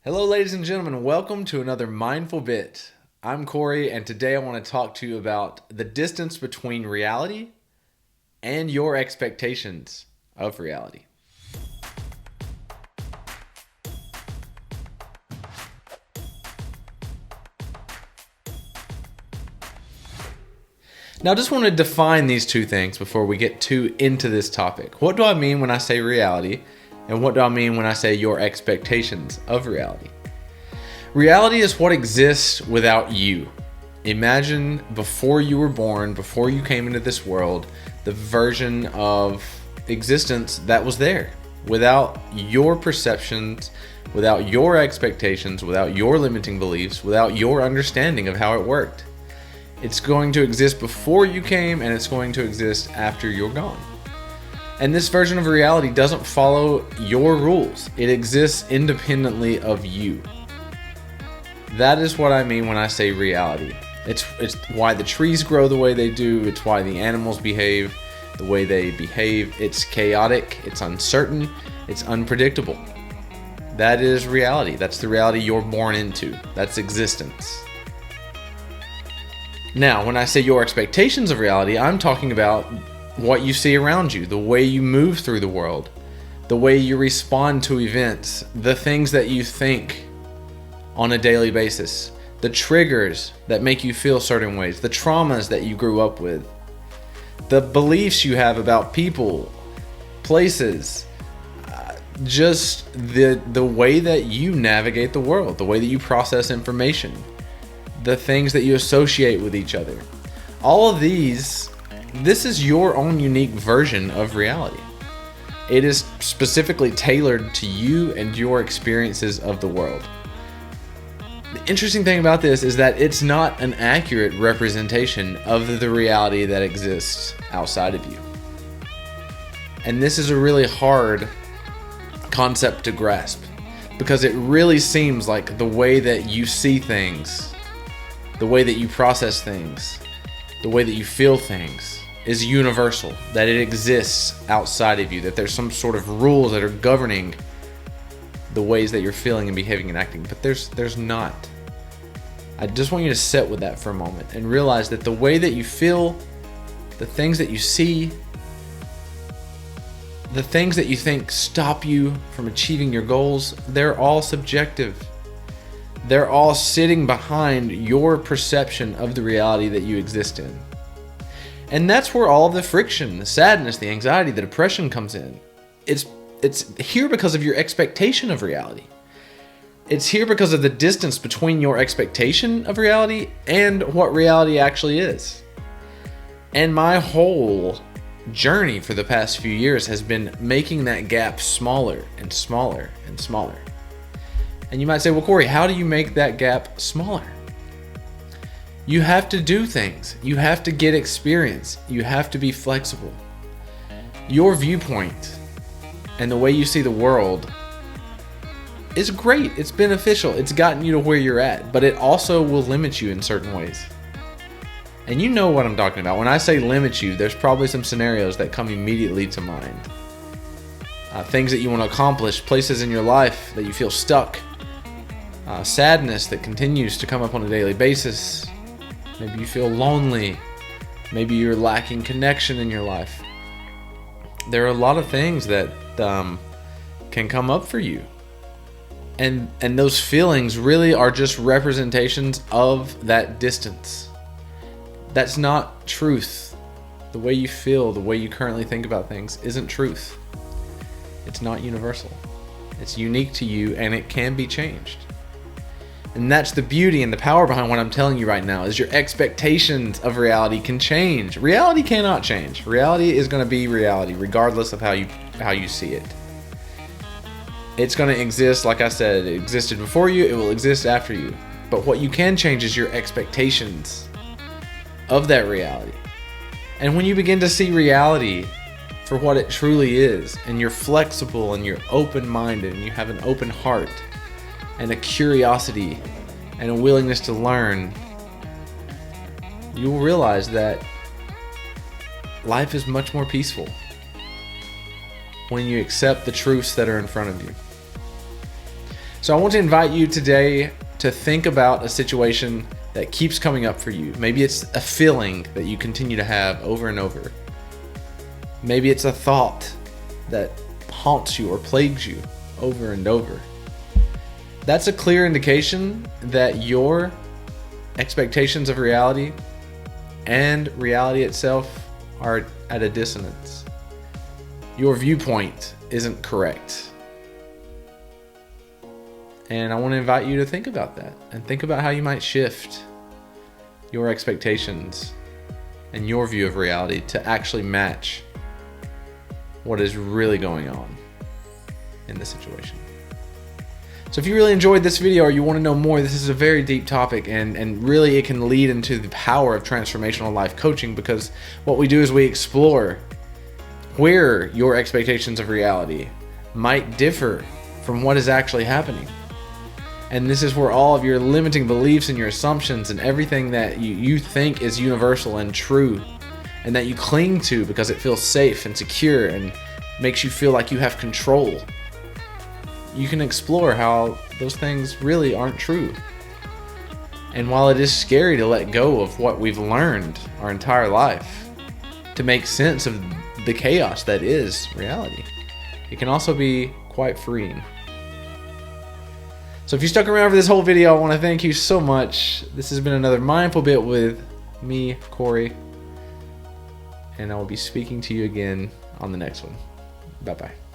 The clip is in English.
Hello, ladies and gentlemen. Welcome to another mindfulBit. I'm Corey, and today I want to talk to you about the distance between reality and your expectations of reality. Now, I just want to define these two things before we get too into this topic. What do I mean when I say reality, and what do I mean when I say your expectations of reality? Reality is what exists without you. Imagine before you were born, before you came into this world, the version of existence that was there. Without your perceptions, without your expectations, without your limiting beliefs, without your understanding of how it worked. It's going to exist before you came, and it's going to exist after you're gone. And this version of reality doesn't follow your rules. It exists independently of you. That is what I mean when I say reality. It's why the trees grow the way they do. It's why the animals behave the way they behave. It's chaotic. It's uncertain. It's unpredictable. That is reality. That's the reality you're born into. That's existence. Now, when I say your expectations of reality, I'm talking about what you see around you, the way you move through the world, the way you respond to events, the things that you think on a daily basis, the triggers that make you feel certain ways, the traumas that you grew up with, the beliefs you have about people, places, just the way that you navigate the world, the way that you process information, the things that you associate with each other. All of this is your own unique version of reality. It is specifically tailored to you and your experiences of the world. The interesting thing about this is that it's not an accurate representation of the reality that exists outside of you. And this is a really hard concept to grasp, because it really seems like the way that you see things, the way that you process things, the way that you feel things is universal, that it exists outside of you, that there's some sort of rules that are governing the ways that you're feeling and behaving and acting, but there's not. I just want you to sit with that for a moment and realize that the way that you feel, the things that you see, the things that you think stop you from achieving your goals, they're all subjective. They're all sitting behind your perception of the reality that you exist in. And that's where all the friction, the sadness, the anxiety, the depression comes in. It's here because of your expectation of reality. It's here because of the distance between your expectation of reality and what reality actually is. And my whole journey for the past few years has been making that gap smaller and smaller and smaller. And you might say, well, Corey, how do you make that gap smaller? You have to do things. You have to get experience. You have to be flexible. Your viewpoint and the way you see the world is great. It's beneficial. It's gotten you to where you're at, but it also will limit you in certain ways. And you know what I'm talking about. When I say limit you, there's probably some scenarios that come immediately to mind. Things that you want to accomplish, places in your life that you feel stuck, sadness that continues to come up on a daily basis. Maybe you feel lonely. Maybe you're lacking connection in your life. There are a lot of things that can come up for you. And those feelings really are just representations of that distance. That's not truth. The way you feel, the way you currently think about things isn't truth. It's not universal. It's unique to you, and it can be changed. And that's the beauty and the power behind what I'm telling you right now, is your expectations of reality can change. Reality cannot change. Reality is going to be reality regardless of how you see it. It's going to exist, like I said, it existed before you, it will exist after you. But what you can change is your expectations of that reality. And when you begin to see reality for what it truly is, and you're flexible and you're open-minded and you have an open heart and a curiosity and a willingness to learn, you will realize that life is much more peaceful when you accept the truths that are in front of you. So I want to invite you today to think about a situation that keeps coming up for you. Maybe it's a feeling that you continue to have over and over. Maybe it's a thought that haunts you or plagues you over and over. That's a clear indication that your expectations of reality and reality itself are at a dissonance. Your viewpoint isn't correct. And I want to invite you to think about that and think about how you might shift your expectations and your view of reality to actually match what is really going on in this situation. So if you really enjoyed this video or you want to know more, this is a very deep topic, and really it can lead into the power of transformational life coaching, because what we do is we explore where your expectations of reality might differ from what is actually happening. And this is where all of your limiting beliefs and your assumptions and everything that you think is universal and true and that you cling to because it feels safe and secure and makes you feel like you have control, you can explore how those things really aren't true. And while it is scary to let go of what we've learned our entire life to make sense of the chaos that is reality, it can also be quite freeing. So if you stuck around for this whole video, I want to thank you so much. This has been another Mindful Bit with me, Corey, and I will be speaking to you again on the next one. Bye-bye.